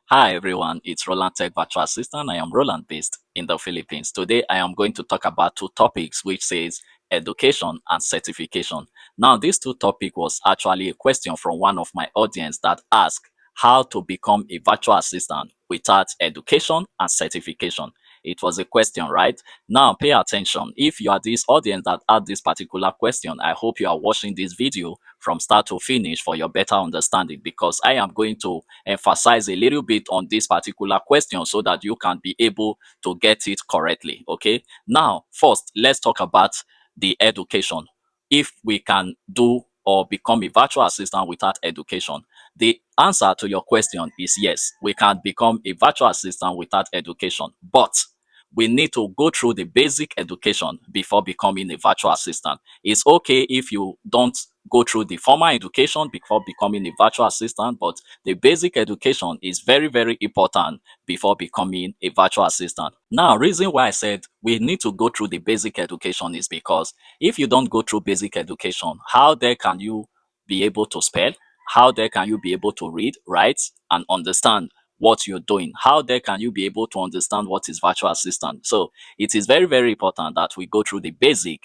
Hi everyone, it's Roland Tech Virtual Assistant. I am Roland based in the Philippines. Today I am going to talk about two topics which says education and certification. Now this two topic was actually a question from one of my audience that asked how to become a virtual assistant without education and certification. It was a question, right? Now pay attention. If you are this audience that had this particular question, I hope you are watching this video from start to finish for your better understanding because I am going to emphasize a little bit on this particular question so that you can be able to get it correctly. Okay. Now, first, let's talk about the education. If we can do or become a virtual assistant without education, the answer to your question is yes, we can become a virtual assistant without education, but we need to go through the basic education before becoming a virtual assistant. It's okay if you don't go through the formal education before becoming a virtual assistant, but the basic education is very, very important before becoming a virtual assistant. Now, reason why I said we need to go through the basic education is because if you don't go through basic education, how there can you be able to spell? How there can you be able to read, write, and understand what you're doing? How there can you be able to understand what is virtual assistant? So it is very, very important that we go through the basic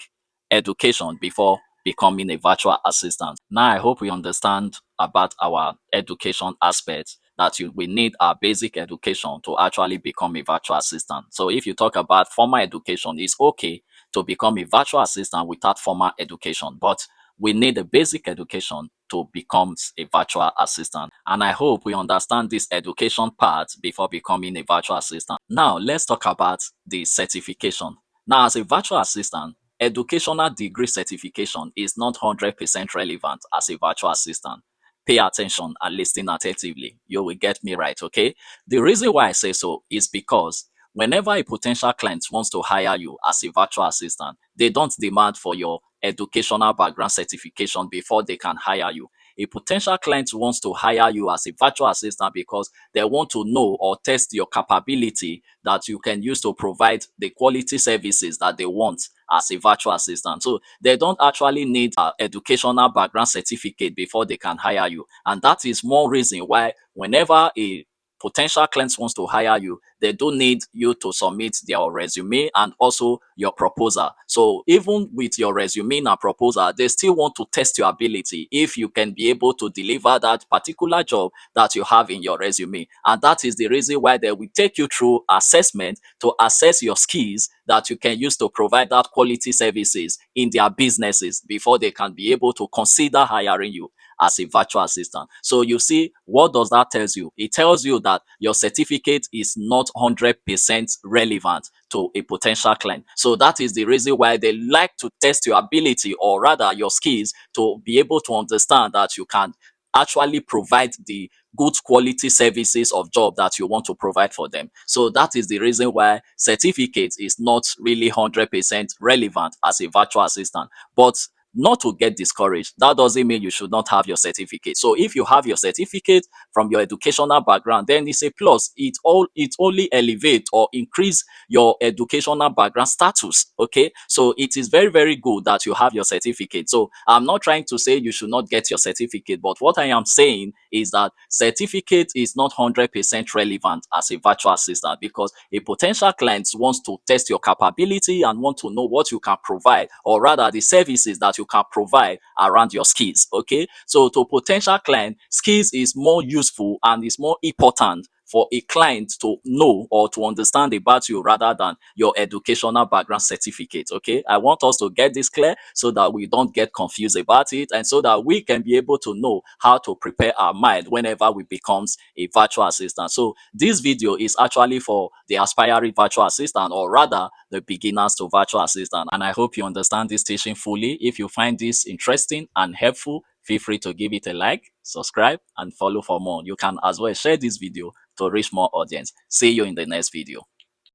education before becoming a virtual assistant. Now, I hope we understand about our education aspect that we need our basic education to actually become a virtual assistant. So if you talk about formal education, it's okay to become a virtual assistant without formal education, but we need a basic education to become a virtual assistant. And I hope we understand this education part before becoming a virtual assistant. Now, let's talk about the certification. Now, as a virtual assistant, educational degree certification is not 100% relevant as a virtual assistant. Pay attention and listen attentively. You will get me right, okay? The reason why I say so is because whenever a potential client wants to hire you as a virtual assistant, they don't demand for your educational background certification before they can hire you. A potential client wants to hire you as a virtual assistant because they want to know or test your capability that you can use to provide the quality services that they want as a virtual assistant. So they don't actually need an educational background certificate before they can hire you. And that is more reason why whenever a potential clients wants to hire you, they do need you to submit their resume and also your proposal. So even with your resume and proposal, they still want to test your ability if you can be able to deliver that particular job that you have in your resume. And that is the reason why they will take you through assessment to assess your skills that you can use to provide that quality services in their businesses before they can be able to consider hiring you as a virtual assistant. So you see, what does that tells you? It tells you that your certificate is not 100% relevant to a potential client. So that is the reason why they like to test your ability or rather your skills to be able to understand that you can actually provide the good quality services of job that you want to provide for them. So that is the reason why certificate is not really 100% relevant as a virtual assistant. But not to get discouraged, that doesn't mean you should not have your certificate. So if you have your certificate from your educational background, then it's a plus. It only elevate or increase your educational background status. Okay, so it is very, very good that you have your certificate. So I'm not trying to say you should not get your certificate, but what I am saying is that certificate is not 100% relevant as a virtual assistant because a potential client wants to test your capability and want to know what you can provide, or rather the services that you can provide around your skills. Okay, so to potential client, skills is more useful and is more important for a client to know or to understand about you rather than your educational background certificate. Okay, I want us to get this clear so that we don't get confused about it and so that we can be able to know how to prepare our mind whenever we becomes a virtual assistant. So this video is actually for the aspiring virtual assistant or rather the beginners to virtual assistant, and I hope you understand this teaching fully. If you find this interesting and helpful, feel free to give it a like, subscribe, and follow for more. You can as well share this video to reach more audience. See you in the next video.